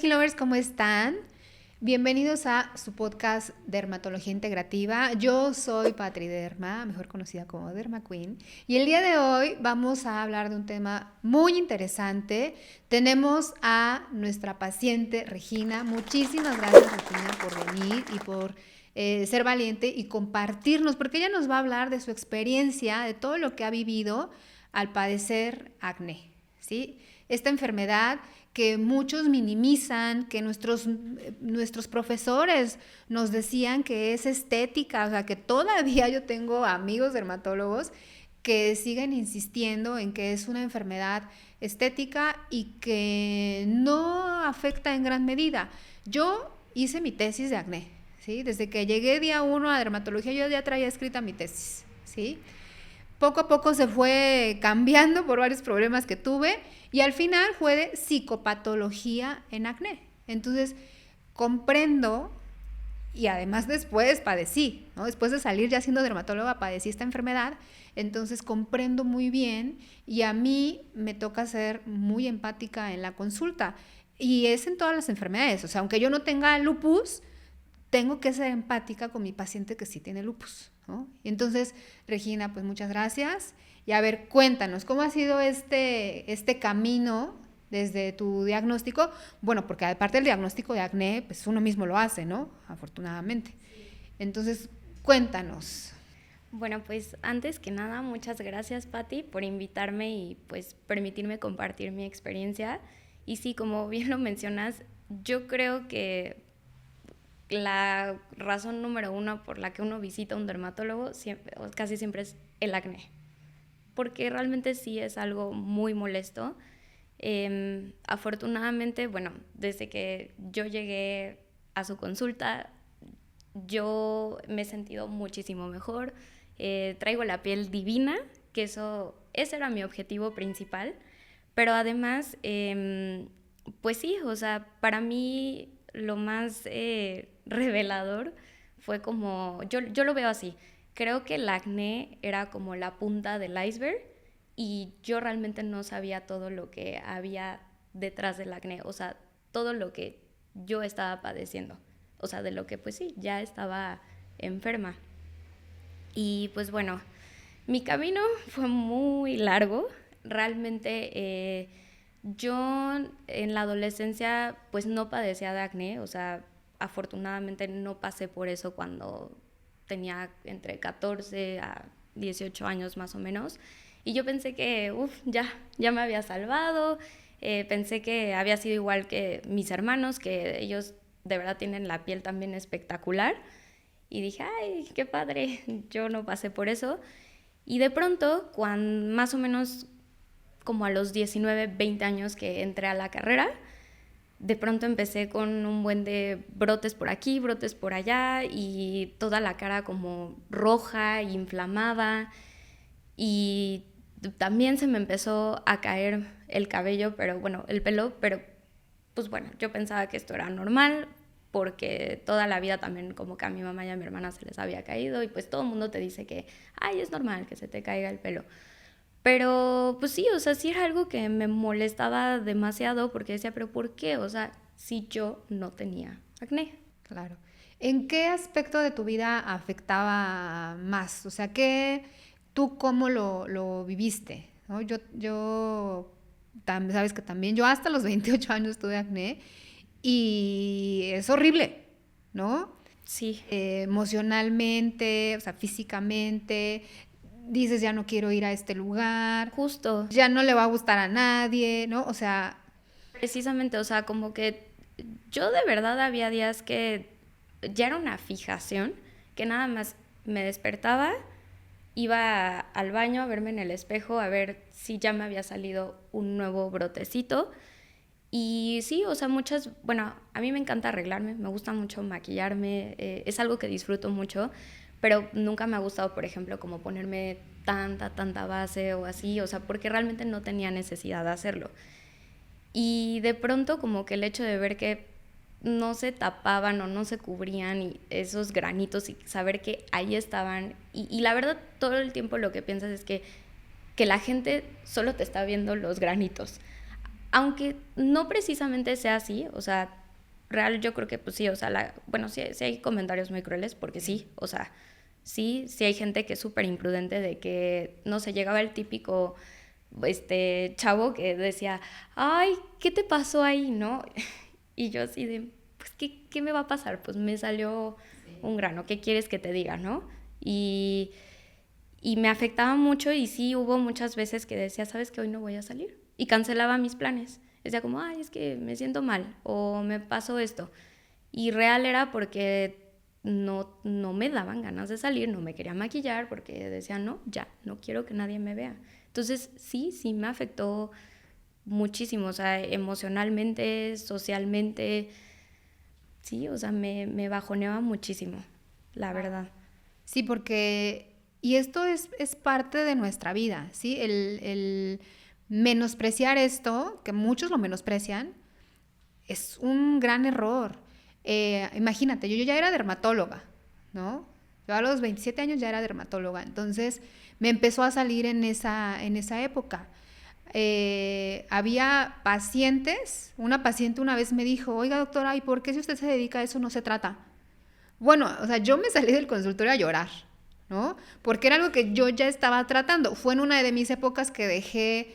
Skin Lovers, ¿cómo están? Bienvenidos a su podcast Dermatología Integrativa. Yo soy Patri Derma, mejor conocida como Derma Queen, y el día de hoy vamos a hablar de un tema muy interesante. Tenemos a nuestra paciente Regina. Muchísimas gracias, Regina, por venir y por ser valiente y compartirnos, porque ella nos va a hablar de su experiencia, de todo lo que ha vivido al padecer acné, ¿sí? Esta enfermedad que muchos minimizan, que nuestros profesores nos decían que es estética, o sea, que todavía yo tengo amigos dermatólogos que siguen insistiendo en que es una enfermedad estética y que no afecta en gran medida. Yo hice mi tesis de acné, ¿sí? Desde que llegué día 1 a dermatología, yo ya traía escrita mi tesis, ¿sí? Poco a poco se fue cambiando por varios problemas que tuve y al final fue de psicopatología en acné. Entonces, comprendo y además después padecí, ¿no? Después de salir ya siendo dermatóloga, padecí esta enfermedad, entonces comprendo muy bien y a mí me toca ser muy empática en la consulta y es en todas las enfermedades, o sea, aunque yo no tenga lupus, tengo que ser empática con mi paciente que sí tiene lupus, ¿no? Y entonces, Regina, pues muchas gracias. Y a ver, cuéntanos, ¿cómo ha sido este camino desde tu diagnóstico? Bueno, porque aparte del diagnóstico de acné, pues uno mismo lo hace, ¿no? Afortunadamente. Entonces, cuéntanos. Bueno, pues antes que nada, muchas gracias, Pati, por invitarme y pues permitirme compartir mi experiencia. Y sí, como bien lo mencionas, yo creo que la razón número 1 por la que uno visita a un dermatólogo casi siempre es el acné, porque realmente sí es algo muy molesto. Afortunadamente, bueno, desde que yo llegué a su consulta, yo me he sentido muchísimo mejor. Traigo la piel divina, que ese era mi objetivo principal, pero además, pues sí, o sea, para mí lo más revelador fue como, yo lo veo así, creo que el acné era como la punta del iceberg y yo realmente no sabía todo lo que había detrás del acné, o sea, todo lo que yo estaba padeciendo, o sea, de lo que pues sí, ya estaba enferma. Y pues bueno, mi camino fue muy largo, realmente yo en la adolescencia pues no padecía de acné, o sea, afortunadamente no pasé por eso cuando tenía entre 14 a 18 años más o menos. Y yo pensé que, ya me había salvado, pensé que había sido igual que mis hermanos, que ellos de verdad tienen la piel también espectacular. Y dije, ay, qué padre, yo no pasé por eso. Y de pronto, cuando más o menos como a los 19, 20 años que entré a la carrera, de pronto empecé con un buen de brotes por aquí, brotes por allá y toda la cara como roja, inflamada y también se me empezó a caer el cabello, pero bueno, el pelo, pero pues bueno, yo pensaba que esto era normal porque toda la vida también como que a mi mamá y a mi hermana se les había caído y pues todo el mundo te dice que, ay, es normal que se te caiga el pelo. Pero pues sí, o sea, sí era algo que me molestaba demasiado porque decía, pero ¿por qué? O sea, si yo no tenía acné. Claro. ¿En qué aspecto de tu vida afectaba más? O sea, tú cómo lo viviste, ¿no? Sabes que también yo hasta los 28 años tuve acné y es horrible, ¿no? Sí. Emocionalmente, o sea, físicamente, dices ya no quiero ir a este lugar, Justo. ya no le va a gustar a nadie, ¿no? O sea, precisamente, o sea, como que yo de verdad había días que ya era una fijación, que nada más me despertaba, iba al baño a verme en el espejo, a ver si ya me había salido un nuevo brotecito. Y sí, o sea, bueno, a mí me encanta arreglarme, me gusta mucho maquillarme, es algo que disfruto mucho, pero nunca me ha gustado, por ejemplo, como ponerme tanta base o así, o sea, porque realmente no tenía necesidad de hacerlo. Y de pronto como que el hecho de ver que no se tapaban o no se cubrían y esos granitos y saber que ahí estaban y la verdad todo el tiempo lo que piensas es que la gente solo te está viendo los granitos. aunque no precisamente sea así, o sea, real yo creo que pues sí, o sea, bueno, sí hay comentarios muy crueles, porque sí, o sea, sí hay gente que es súper imprudente de que, no sé, llegaba el típico chavo que decía, ay, ¿qué te pasó ahí, no? Y yo así de, pues, ¿qué me va a pasar? Pues me salió un grano, ¿qué quieres que te diga, no? Y me afectaba mucho y sí hubo muchas veces que decía, ¿sabes qué? Hoy no voy a salir. Y cancelaba mis planes. Decía como, ay, es que me siento mal o me pasó esto. Y real era porque no me daban ganas de salir, no me quería maquillar porque decía, no, ya, no quiero que nadie me vea. Entonces sí me afectó muchísimo, o sea, emocionalmente, socialmente, sí, o sea, me bajoneaba muchísimo, la verdad. Sí, porque, y esto es parte de nuestra vida, ¿sí? El menospreciar esto, que muchos lo menosprecian, es un gran error. Imagínate, yo ya era dermatóloga, ¿no? Yo a los 27 años ya era dermatóloga, entonces me empezó a salir en esa época. Había pacientes, una paciente una vez me dijo, oiga doctora, ¿y por qué si usted se dedica a eso no se trata? Bueno, o sea, yo me salí del consultorio a llorar, ¿no? Porque era algo que yo ya estaba tratando. Fue en una de mis épocas que dejé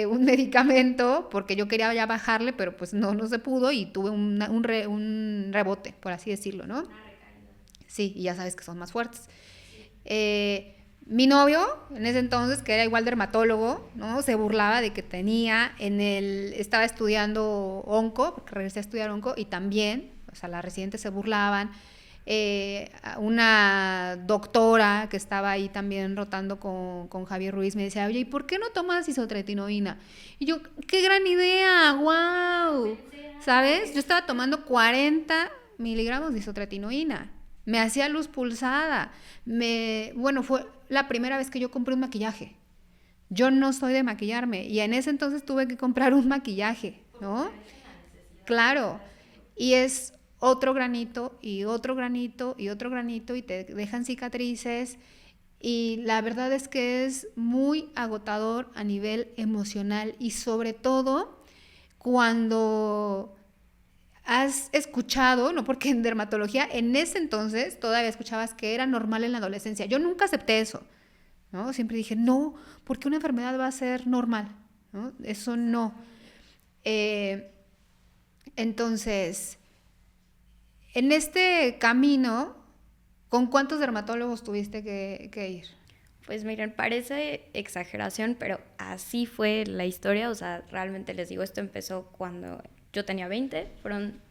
un medicamento porque yo quería ya bajarle, pero pues no se pudo y tuve un rebote, por así decirlo, ¿no? Sí, y ya sabes que son más fuertes. Mi novio, en ese entonces, que era igual dermatólogo, ¿no? Se burlaba de que estaba estudiando onco, porque regresé a estudiar onco, y también, o sea, las residentes se burlaban. Una doctora que estaba ahí también rotando con Javier Ruiz me decía, oye, ¿y por qué no tomas isotretinoína? Y yo, ¡qué gran idea! ¡Wow! ¿Sabes? Yo estaba tomando 40 miligramos de isotretinoína. Me hacía luz pulsada. Bueno, fue la primera vez que yo compré un maquillaje. Yo no soy de maquillarme y en ese entonces tuve que comprar un maquillaje, ¿no? Claro. Y es otro granito y otro granito y otro granito y te dejan cicatrices y la verdad es que es muy agotador a nivel emocional y sobre todo cuando has escuchado, no porque en dermatología en ese entonces todavía escuchabas que era normal en la adolescencia. Yo nunca acepté eso, ¿no? Siempre dije, no, ¿por qué una enfermedad va a ser normal? ¿No? Eso no. Eh, entonces, en este camino, ¿con cuántos dermatólogos tuviste que ir? Pues miren, parece exageración, pero así fue la historia, o sea, realmente les digo, esto empezó cuando yo tenía 20, fueron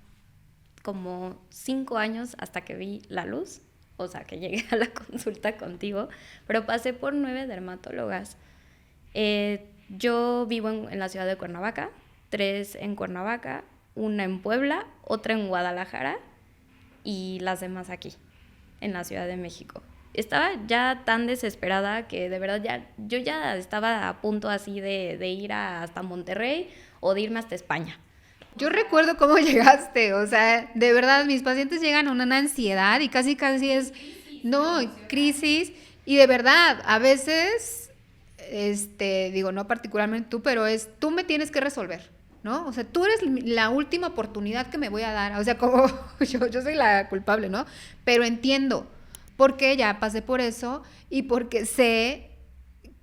como 5 años hasta que vi la luz, o sea, que llegué a la consulta contigo, pero pasé por 9 dermatólogas. Yo vivo en la ciudad de Cuernavaca, 3 en Cuernavaca, una en Puebla, otra en Guadalajara y las demás aquí, en la Ciudad de México. Estaba ya tan desesperada que de verdad yo ya estaba a punto así de ir hasta Monterrey o de irme hasta España. Yo recuerdo cómo llegaste, o sea, de verdad, mis pacientes llegan a una ansiedad y casi es, no, crisis, y de verdad, a veces, digo, no particularmente tú, pero tú me tienes que resolver, ¿no? O sea, tú eres la última oportunidad que me voy a dar, o sea, como yo soy la culpable, ¿no? Pero entiendo, porque ya pasé por eso y porque sé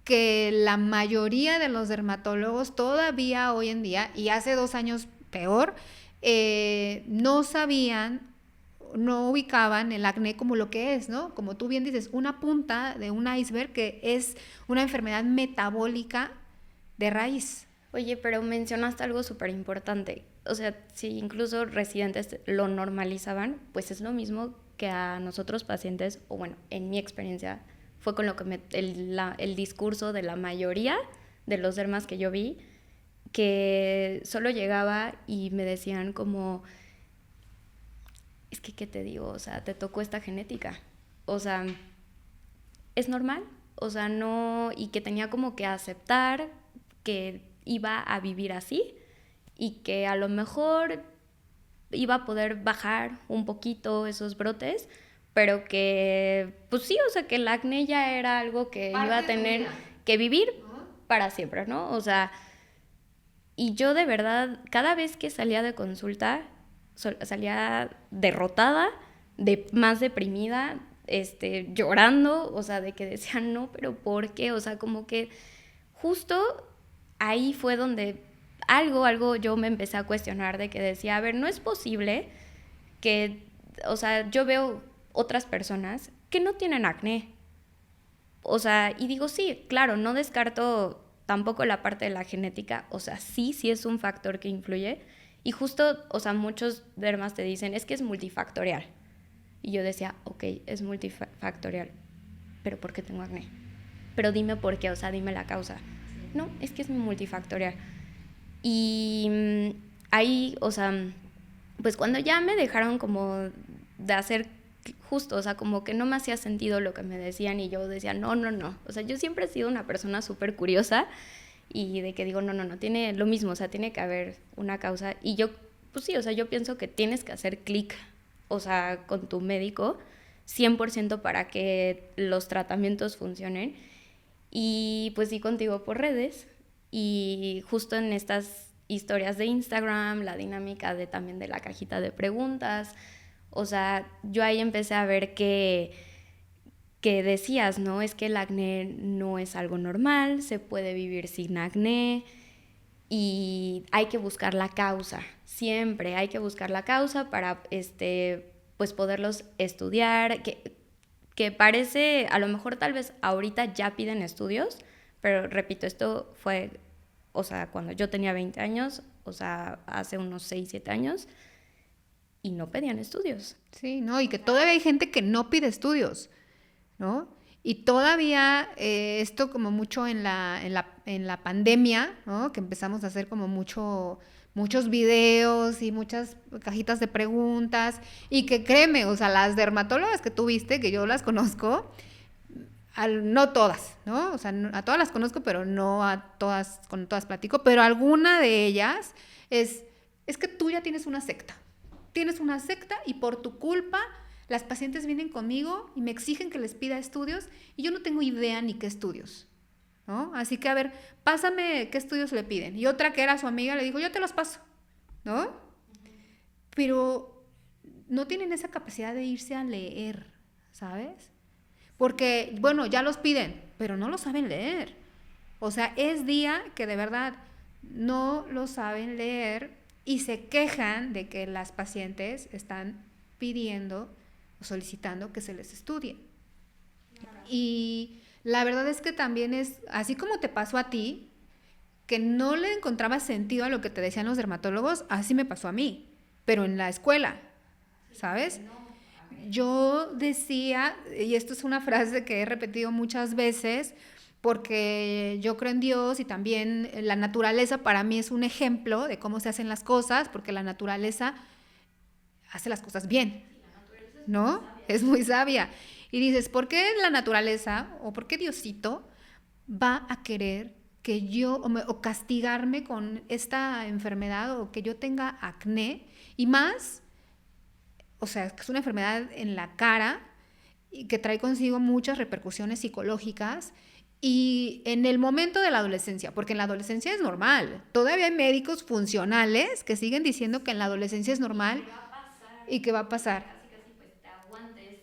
que la mayoría de los dermatólogos todavía hoy en día, y hace 2 años peor, no sabían, no ubicaban el acné como lo que es, ¿no? Como tú bien dices, una punta de un iceberg que es una enfermedad metabólica de raíz. Oye, pero mencionaste algo súper importante. O sea, si incluso residentes lo normalizaban, pues es lo mismo que a nosotros pacientes, o bueno, en mi experiencia, fue con lo que el discurso de la mayoría de los dermas que yo vi, que solo llegaba y me decían como, es que, ¿qué te digo? O sea, te tocó esta genética. O sea, es normal. O sea, no, y que tenía como que aceptar que iba a vivir así y que a lo mejor iba a poder bajar un poquito esos brotes, pero que, pues sí, o sea, que el acné ya era algo que iba a tener que vivir para siempre, ¿no? O sea, Y yo de verdad, cada vez que salía de consulta, salía derrotada, más deprimida, llorando, o sea, de que decía, no, pero ¿por qué? O sea, como que justo ahí fue donde algo yo me empecé a cuestionar, de que decía, a ver, no es posible que, o sea, yo veo otras personas que no tienen acné. O sea, y digo, sí, claro, no descarto tampoco la parte de la genética, o sea, sí es un factor que influye. Y justo, o sea, muchos dermas te dicen, es que es multifactorial. Y yo decía, ok, es multifactorial, pero ¿por qué tengo acné? Pero dime por qué, o sea, dime la causa. No, es que es multifactorial. Y ahí, o sea, pues cuando ya me dejaron como de hacer justo, o sea, como que no me hacía sentido lo que me decían y yo decía, no, o sea, yo siempre he sido una persona súper curiosa y de que digo, no, tiene lo mismo, o sea, tiene que haber una causa y yo, pues sí, o sea, yo pienso que tienes que hacer clic, o sea, con tu médico 100% para que los tratamientos funcionen y pues sí contigo por redes y justo en estas historias de Instagram, la dinámica de también de la cajita de preguntas, o sea, yo ahí empecé a ver que decías, ¿no? Es que el acné no es algo normal, se puede vivir sin acné y hay que buscar la causa, siempre hay que buscar la causa para, pues poderlos estudiar, que parece, a lo mejor tal vez ahorita ya piden estudios, pero repito, esto fue, o sea, cuando yo tenía 20 años, o sea, hace unos 6, 7 años, y no pedían estudios. Sí, ¿no? Y que todavía hay gente que no pide estudios, ¿no? Y todavía esto como mucho en la pandemia, ¿no? Que empezamos a hacer como muchos videos y muchas cajitas de preguntas y que créeme, o sea, las dermatólogas que tú viste, que yo las conozco, no todas, ¿no? O sea, a todas las conozco, pero no a todas, con todas platico, pero alguna de ellas es que tú ya tienes una secta. Tienes una secta y por tu culpa las pacientes vienen conmigo y me exigen que les pida estudios y yo no tengo idea ni qué estudios, ¿no? Así que, a ver, pásame qué estudios le piden. Y otra que era su amiga le dijo, yo te los paso, ¿no? Pero no tienen esa capacidad de irse a leer, ¿sabes? Porque, bueno, ya los piden, pero no lo saben leer. O sea, es día que de verdad no lo saben leer y se quejan de que las pacientes están pidiendo o solicitando que se les estudie. Y la verdad es que también es, así como te pasó a ti, que no le encontraba sentido a lo que te decían los dermatólogos, así me pasó a mí, pero en la escuela, ¿sabes? Yo decía, y esto es una frase que he repetido muchas veces, porque yo creo en Dios y también la naturaleza para mí es un ejemplo de cómo se hacen las cosas, porque la naturaleza hace las cosas bien, ¿no? Es muy sabia. Y dices, ¿por qué la naturaleza o por qué Diosito va a querer que yo o castigarme con esta enfermedad o que yo tenga acné? Y más, o sea, que es una enfermedad en la cara y que trae consigo muchas repercusiones psicológicas y en el momento de la adolescencia, porque en la adolescencia es normal. Todavía hay médicos funcionales que siguen diciendo que en la adolescencia es normal y que va a pasar. Casi pues te aguantes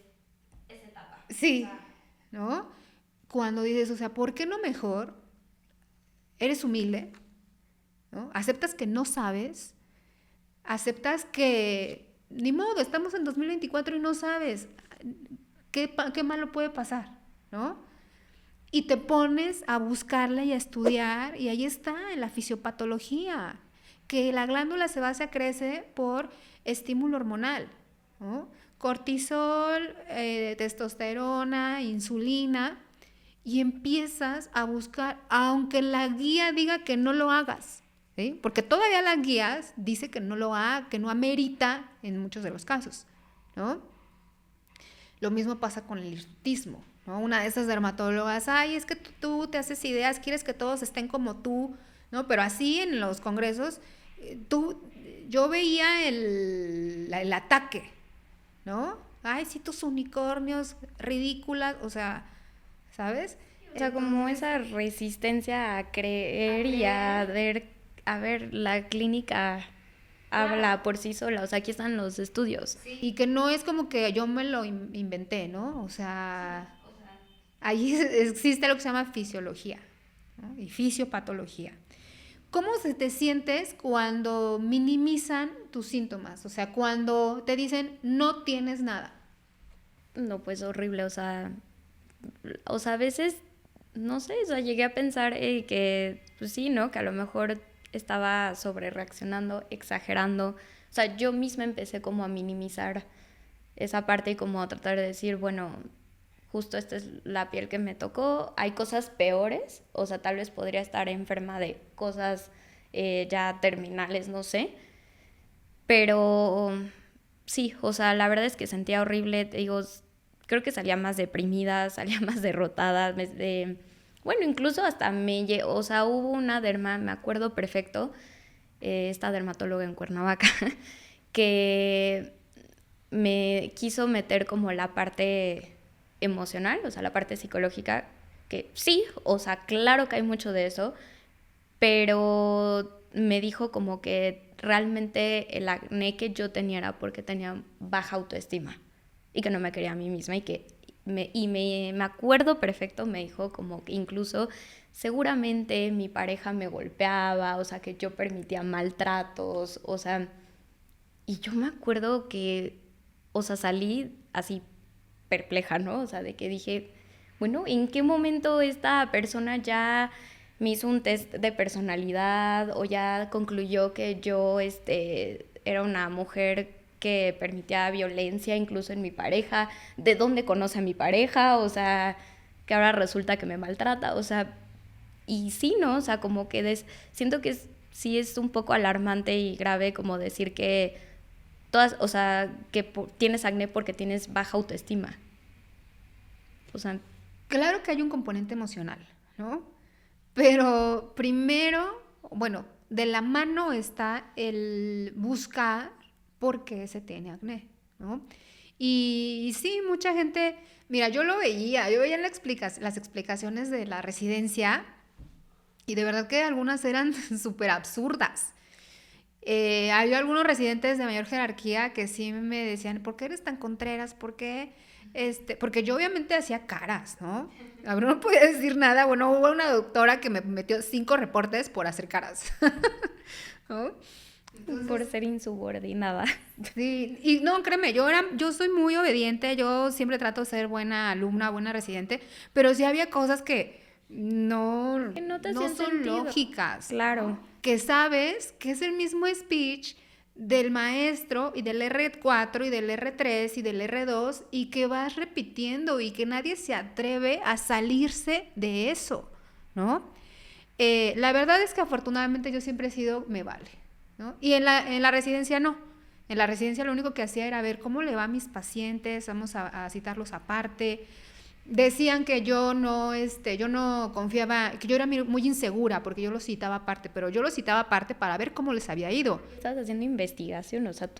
esa etapa. Sí, ¿no? Cuando dices, o sea, ¿por qué no mejor eres humilde? ¿No? Aceptas que no sabes, aceptas que, ni modo, estamos en 2024 y no sabes qué malo puede pasar, ¿no? Y te pones a buscarla y a estudiar, y ahí está, en la fisiopatología, que la glándula sebácea crece por estímulo hormonal, ¿no? Cortisol, testosterona, insulina, y empiezas a buscar, aunque la guía diga que no lo hagas, ¿sí? Porque todavía las guías dice que no lo haga, que no amerita en muchos de los casos, ¿no? Lo mismo pasa con el hirsutismo, ¿no? Una de esas dermatólogas, ay, es que tú te haces ideas, quieres que todos estén como tú, ¿no? Pero así en los congresos, yo veía el ataque, ¿no? Ay, sí, tus unicornios ridículas, o sea, ¿sabes? O sea, como esa resistencia a creer y a ver a ver, la clínica habla por sí sola, o sea, aquí están los estudios. Sí. Y que no es como que yo me lo inventé, ¿no? O sea, ahí existe lo que se llama fisiología, ¿no? Y fisiopatología. ¿Cómo te sientes cuando minimizan tus síntomas? O sea, cuando te dicen no tienes nada. No, pues horrible, o sea, a veces, no sé, o sea, llegué a pensar que, pues sí, ¿no? Que a lo mejor estaba sobre reaccionando, exagerando. O sea, yo misma empecé como a minimizar esa parte y como a tratar de decir, bueno, justo esta es la piel que me tocó, hay cosas peores, o sea, tal vez podría estar enferma de cosas ya terminales, no sé, pero sí, o sea, la verdad es que sentía horrible, te digo, creo que salía más deprimida, salía más derrotada, bueno, incluso hasta o sea, hubo una me acuerdo perfecto, esta dermatóloga en Cuernavaca, que me quiso meter como la parte emocional, o sea, la parte psicológica, que sí, o sea, claro que hay mucho de eso, pero me dijo como que realmente el acné que yo tenía era porque tenía baja autoestima y que no me quería a mí misma y que me acuerdo perfecto, me dijo como que incluso seguramente mi pareja me golpeaba, o sea, que yo permitía maltratos, o sea, y yo me acuerdo que, o sea, salí así perpleja, ¿no? O sea, de que dije, bueno, ¿en qué momento esta persona ya me hizo un test de personalidad o ya concluyó que yo era una mujer que permitía violencia incluso en mi pareja? ¿De dónde conoce a mi pareja? O sea, que ahora resulta que me maltrata, o sea, y sí, ¿no? O sea, como que siento que sí es un poco alarmante y grave como decir que todas, o sea, que tienes acné porque tienes baja autoestima. O sea, Claro que hay un componente emocional, ¿no? Pero primero, bueno, de la mano está el buscar por qué se tiene acné, ¿no? Y sí, mucha gente, mira, yo veía las explicaciones de la residencia y de verdad que algunas eran súper absurdas. Había algunos residentes de mayor jerarquía que sí me decían, ¿por qué eres tan contreras? ¿Por qué? Porque yo obviamente hacía caras, ¿no? A ver, no podía decir nada. Bueno, hubo una doctora que me metió 5 reportes por hacer caras. ¿No? entonces, por ser insubordinada. Sí, y no, créeme, yo soy muy obediente, yo siempre trato de ser buena alumna, buena residente, pero sí había cosas que Que no te no hacían son sentido. lógicas. Claro. Que sabes que es el mismo speech del maestro y del R4 y del R3 y del R2 y que vas repitiendo y que nadie se atreve a salirse de eso, ¿no? La verdad es que afortunadamente yo siempre he sido, me vale, ¿no? Y en la residencia no. En la residencia lo único que hacía era ver cómo le va a mis pacientes, vamos a citarlos aparte. Decían que yo no confiaba, que yo era muy insegura porque yo los citaba aparte, pero yo los citaba aparte para ver cómo les había ido. Estás haciendo investigación, o sea,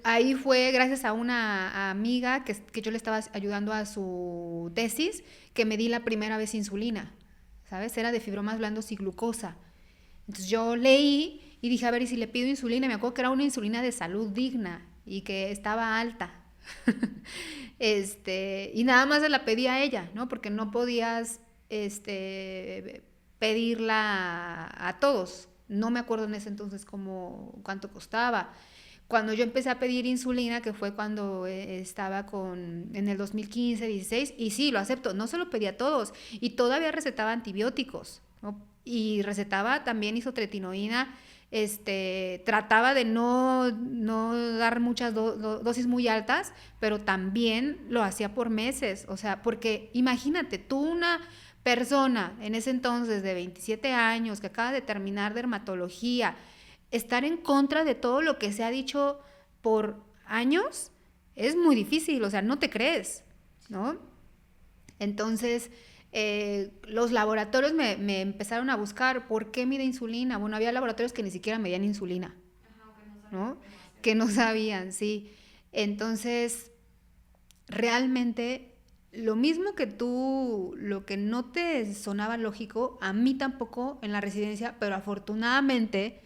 Ahí fue gracias a una amiga que yo le estaba ayudando a su tesis, que me di la primera vez insulina, ¿sabes? Era de fibromas blandos y glucosa. Entonces yo leí y dije, a ver, ¿y si le pido insulina? Me acuerdo que era una insulina de salud digna y que estaba alta. Y nada más se la pedí a ella, ¿no? Porque no podías pedirla a todos. No me acuerdo en ese entonces cuánto costaba. Cuando yo empecé a pedir insulina, que fue cuando estaba en el 2015, 16, y sí, lo acepto, no se lo pedí a todos. Y todavía recetaba antibióticos, ¿no? Y recetaba también isotretinoína. Trataba de no dar muchas dosis muy altas, pero también lo hacía por meses. O sea, porque imagínate, tú una persona en ese entonces de 27 años que acaba de terminar dermatología, estar en contra de todo lo que se ha dicho por años es muy difícil, o sea, no te crees, ¿no? Entonces, los laboratorios me empezaron a buscar por qué mide insulina. Bueno, había laboratorios que ni siquiera medían insulina, ¿no? Que no sabían, sí. Entonces, realmente lo mismo que tú, lo que no te sonaba lógico, a mí tampoco en la residencia, pero afortunadamente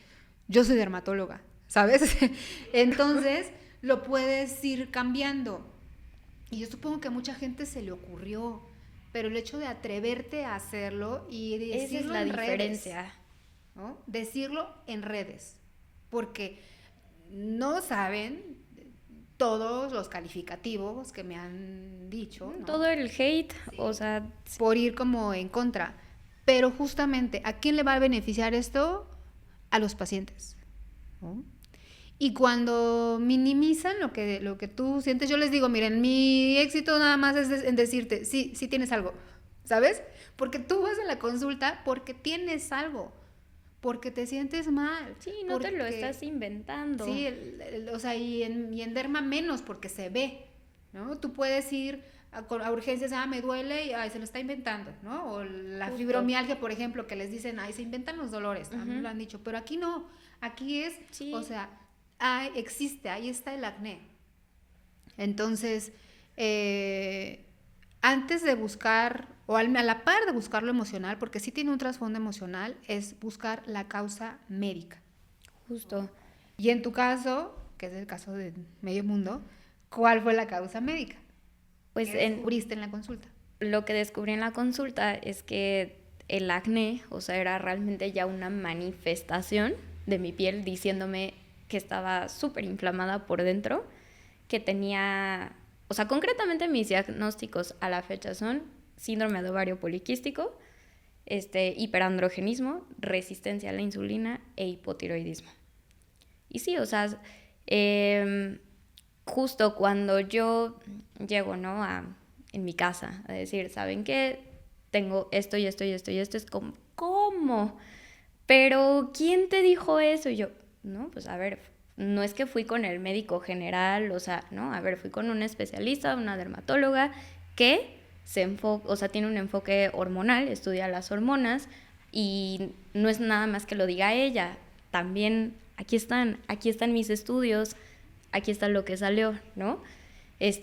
yo soy dermatóloga, ¿sabes? Entonces lo puedes ir cambiando. Y yo supongo que a mucha gente se le ocurrió, pero el hecho de atreverte a hacerlo y Esa es decirlo la en redes, diferencia. ¿no? Decirlo en redes, porque no saben todos los calificativos que me han dicho, ¿no? Todo el hate, Sí. o sea, Por ir como en contra. Pero justamente, ¿a quién le va a beneficiar esto? A los pacientes, ¿no? Y cuando minimizan lo que tú sientes, yo les digo, miren, mi éxito nada más es en decirte, sí, sí tienes algo, ¿sabes? Porque tú vas a la consulta porque tienes algo, porque te sientes mal. sí, no te lo estás inventando. Sí, o sea, y en derma menos porque se ve, ¿no? Tú puedes ir a urgencias, me duele y ay, se lo está inventando, ¿no? O la Justo. fibromialgia, por ejemplo, que les dicen, ay, se inventan los dolores, a mí me lo Ujú. han dicho, pero aquí no, aquí es, Sí. o sea, existe, ahí está el acné. Entonces, antes de buscar, o a la par de buscar lo emocional, porque sí tiene un trasfondo emocional, es buscar la causa médica. Justo. Y en tu caso, que es el caso de medio mundo, ¿cuál fue la causa médica? Pues ¿Qué descubriste en la consulta? lo que descubrí en la consulta es que el acné, o sea, era realmente ya una manifestación de mi piel diciéndome que estaba súper inflamada por dentro, que tenía, o sea, concretamente mis diagnósticos a la fecha son síndrome de ovario poliquístico, hiperandrogenismo, resistencia a la insulina e hipotiroidismo. Y sí, o sea, justo cuando yo llego, ¿no? En mi casa a decir, ¿saben qué? Tengo esto y esto y esto y esto. Es como, ¿cómo? Pero, ¿quién te dijo eso? Y yo, no, pues a ver, no es que fui con el médico general, o sea, no, a ver, fui con un especialista, una dermatóloga que o sea, tiene un enfoque hormonal, estudia las hormonas y no es nada más que lo diga ella, también aquí están mis estudios, aquí está lo que salió, ¿no?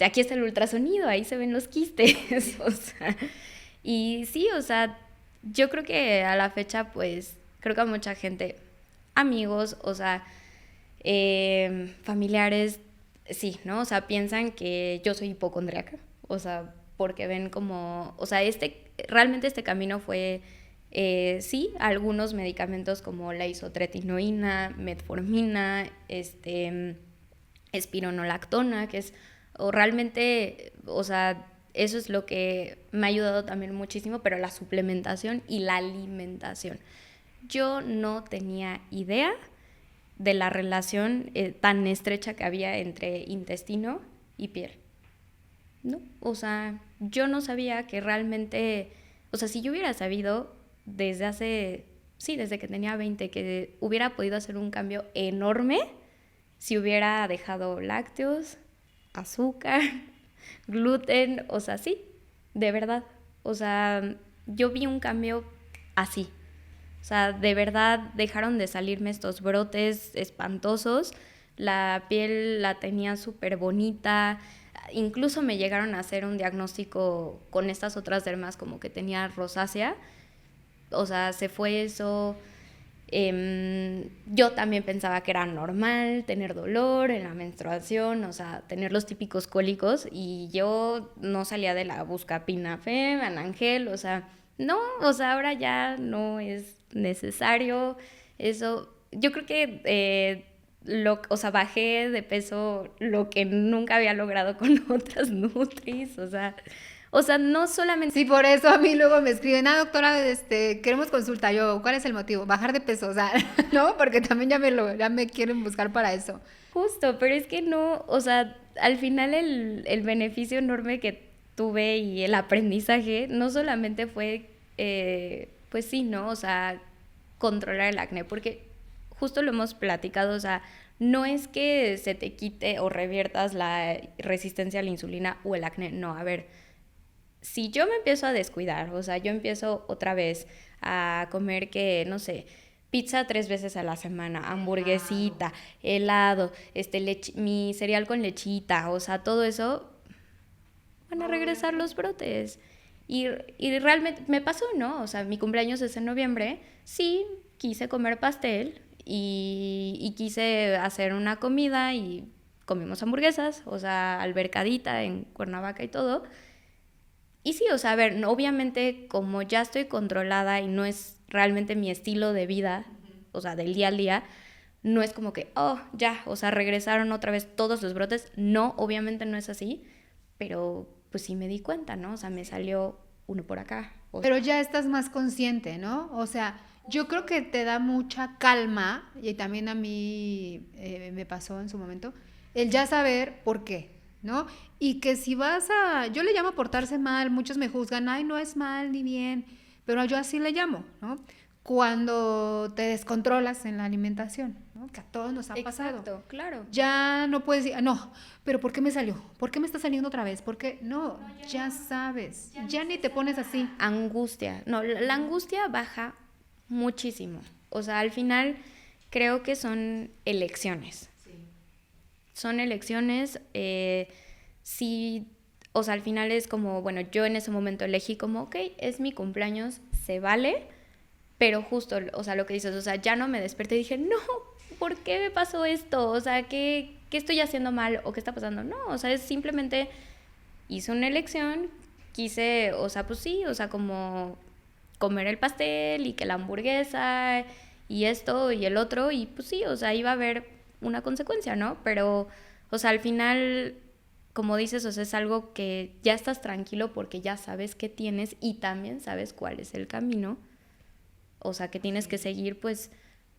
Aquí está el ultrasonido, ahí se ven los quistes, o sea, y sí, o sea, yo creo que a la fecha, pues, creo que a mucha gente, amigos, o sea, familiares, sí, ¿no? O sea, piensan que yo soy hipocondríaca, o sea, porque ven como, o sea, realmente este camino fue, sí, algunos medicamentos como la isotretinoína, metformina, espironolactona, que es, o realmente, o sea, eso es lo que me ha ayudado también muchísimo, pero la suplementación y la alimentación. Yo no tenía idea de la relación tan estrecha que había entre intestino y piel. ¿No? O sea, yo no sabía que realmente, o sea, si yo hubiera sabido desde que tenía 20, que hubiera podido hacer un cambio enorme si hubiera dejado lácteos, azúcar, gluten, o sea, sí, de verdad. O sea, yo vi un cambio así. O sea, de verdad dejaron de salirme estos brotes espantosos. La piel la tenía súper bonita. Incluso me llegaron a hacer un diagnóstico con estas otras dermas como que tenía rosácea. O sea, se fue eso. Yo también pensaba que era normal tener dolor en la menstruación, o sea, tener los típicos cólicos, y yo no salía de la Buscapina-Fem, Anangel, o sea, no, o sea, ahora ya no es necesario eso. Yo creo que o sea, bajé de peso lo que nunca había logrado con otras nutris, o sea, no solamente... Sí, por eso a mí luego me escriben, doctora, queremos consulta. Yo, ¿cuál es el motivo? Bajar de peso, o sea, ¿no? Porque también ya me quieren buscar para eso. Justo, pero es que no, o sea, al final el beneficio enorme que tuve y el aprendizaje no solamente fue, pues sí, ¿no? O sea, controlar el acné, porque justo lo hemos platicado, o sea, no es que se te quite o reviertas la resistencia a la insulina o el acné, no, a ver, si yo me empiezo a descuidar, o sea, yo empiezo otra vez a comer que, no sé, pizza 3 veces a la semana, hamburguesita, helado, mi cereal con lechita, o sea, todo eso, van a regresar los brotes. Y realmente me pasó, ¿no? O sea, mi cumpleaños es en noviembre, sí, quise comer pastel y quise hacer una comida y comimos hamburguesas, o sea, albercadita en Cuernavaca y todo. Y sí, o sea, a ver, obviamente como ya estoy controlada y no es realmente mi estilo de vida, o sea, del día al día, no es como que, oh, ya, o sea, regresaron otra vez todos los brotes. No, obviamente no es así, pero pues sí me di cuenta, ¿no? O sea, me salió uno por acá. Pero ya estás más consciente, ¿no? O sea, yo creo que te da mucha calma, y también a mí me pasó en su momento, el ya saber por qué, ¿no? Y que si vas a, yo le llamo portarse mal, muchos me juzgan, ay, no es mal ni bien, pero yo así le llamo, ¿no? Cuando te descontrolas en la alimentación, ¿no? Que a todos nos ha pasado. Exacto, claro. Ya no puedes decir, no, pero ¿por qué me salió? ¿Por qué me está saliendo otra vez? ¿Por qué? No, ya sabes, ya ni te pones así. Angustia. No, la angustia baja muchísimo. O sea, al final creo que son elecciones. Son elecciones, sí, o sea, al final es como, bueno, yo en ese momento elegí como, ok, es mi cumpleaños, se vale, pero justo, o sea, lo que dices, o sea, ya no me desperté y dije, no, ¿por qué me pasó esto? O sea, ¿qué estoy haciendo mal o qué está pasando? No, o sea, es simplemente hice una elección, quise, o sea, pues sí, o sea, como comer el pastel y que la hamburguesa y esto y el otro, y pues sí, o sea, iba a haber una consecuencia, ¿no? Pero, o sea, al final, como dices, o sea, es algo que ya estás tranquilo porque ya sabes qué tienes y también sabes cuál es el camino, o sea, que tienes que seguir, pues,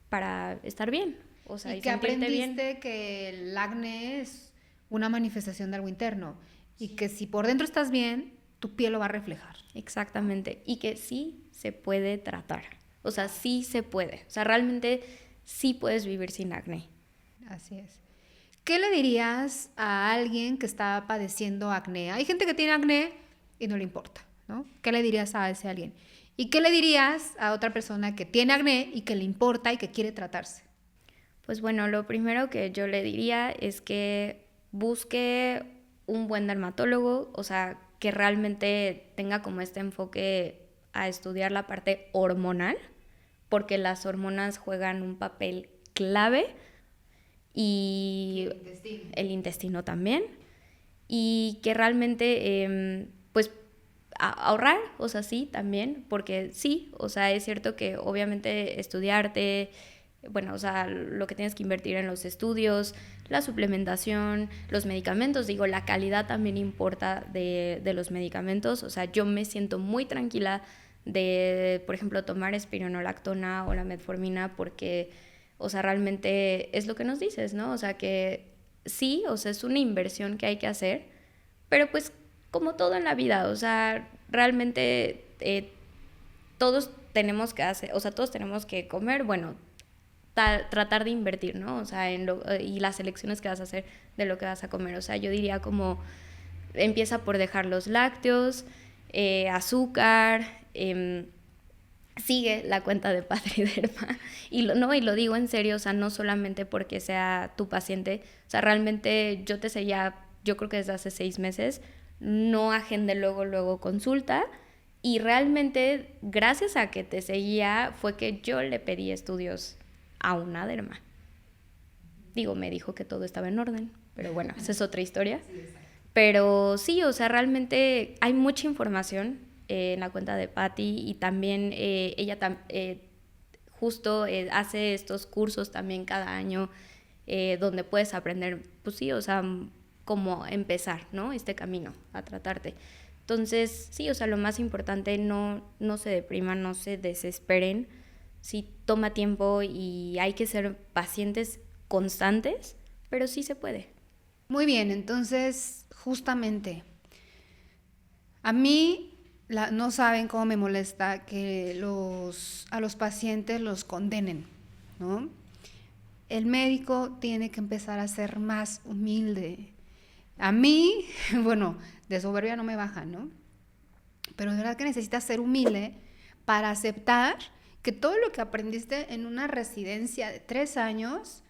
para estar bien, o sea, Y y que sentirte aprendiste bien. que el acné es una manifestación de algo interno y que si por dentro estás bien, tu piel lo va a reflejar. Exactamente, y que sí se puede tratar, o sea, sí se puede, o sea, realmente sí puedes vivir sin acné. Así es. ¿Qué le dirías a alguien que está padeciendo acné? Hay gente que tiene acné y no le importa, ¿no? ¿Qué le dirías a ese alguien? ¿Y qué le dirías a otra persona que tiene acné y que le importa y que quiere tratarse? Pues bueno, lo primero que yo le diría es que busque un buen dermatólogo, o sea, que realmente tenga como este enfoque a estudiar la parte hormonal, porque las hormonas juegan un papel clave y el intestino también, y que realmente, pues, ahorrar, o sea, sí, también, porque sí, o sea, es cierto que obviamente estudiarte, bueno, o sea, lo que tienes que invertir en los estudios, la suplementación, los medicamentos, digo, la calidad también importa de los medicamentos, o sea, yo me siento muy tranquila de, por ejemplo, tomar espironolactona o la metformina porque, o sea, realmente es lo que nos dices, ¿no? O sea, que sí, o sea, es una inversión que hay que hacer, pero pues como todo en la vida, o sea, realmente todos tenemos que hacer, o sea, todos tenemos que comer, bueno, tratar de invertir, ¿no? O sea, y las elecciones que vas a hacer de lo que vas a comer. O sea, yo diría como empieza por dejar los lácteos, azúcar, sigue la cuenta de Patriderma y lo digo en serio, o sea, no solamente porque sea tu paciente, o sea, realmente yo te seguía, yo creo que desde hace 6 meses, no agendé luego consulta y realmente gracias a que te seguía fue que yo le pedí estudios a una derma. Digo, me dijo que todo estaba en orden, pero bueno, esa es otra historia. Pero sí, o sea, realmente hay mucha información en la cuenta de Patty y también ella justo hace estos cursos también cada año donde puedes aprender, pues sí, o sea, cómo empezar, ¿no? Este camino a tratarte. Entonces, sí, o sea, lo más importante, no se depriman, no se desesperen, sí toma tiempo y hay que ser pacientes constantes, pero sí se puede. Muy bien, entonces, justamente, a mí no saben cómo me molesta que a los pacientes los condenen, ¿no? El médico tiene que empezar a ser más humilde. A mí, bueno, de soberbia no me baja, ¿no? Pero de verdad que necesitas ser humilde para aceptar que todo lo que aprendiste en una residencia de 3 años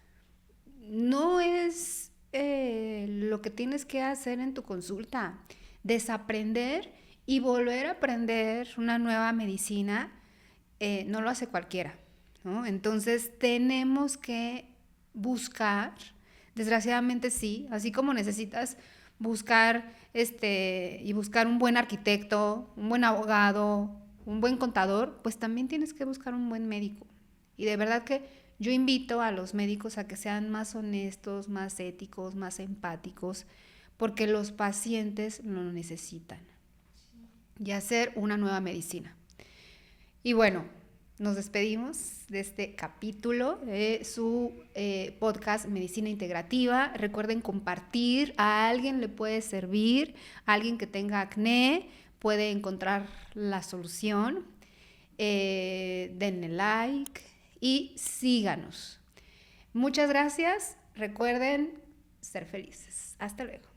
no es lo que tienes que hacer en tu consulta. desaprender y volver a aprender una nueva medicina no lo hace cualquiera, ¿no? Entonces tenemos que buscar, desgraciadamente sí, así como necesitas buscar y buscar un buen arquitecto, un buen abogado, un buen contador, pues también tienes que buscar un buen médico. Y de verdad que yo invito a los médicos a que sean más honestos, más éticos, más empáticos, porque los pacientes lo necesitan. Y hacer una nueva medicina. Y bueno, nos despedimos de este capítulo de su podcast Medicina Integrativa. Recuerden compartir, a alguien le puede servir, a alguien que tenga acné puede encontrar la solución. Denle like y síganos. Muchas gracias. Recuerden ser felices. Hasta luego.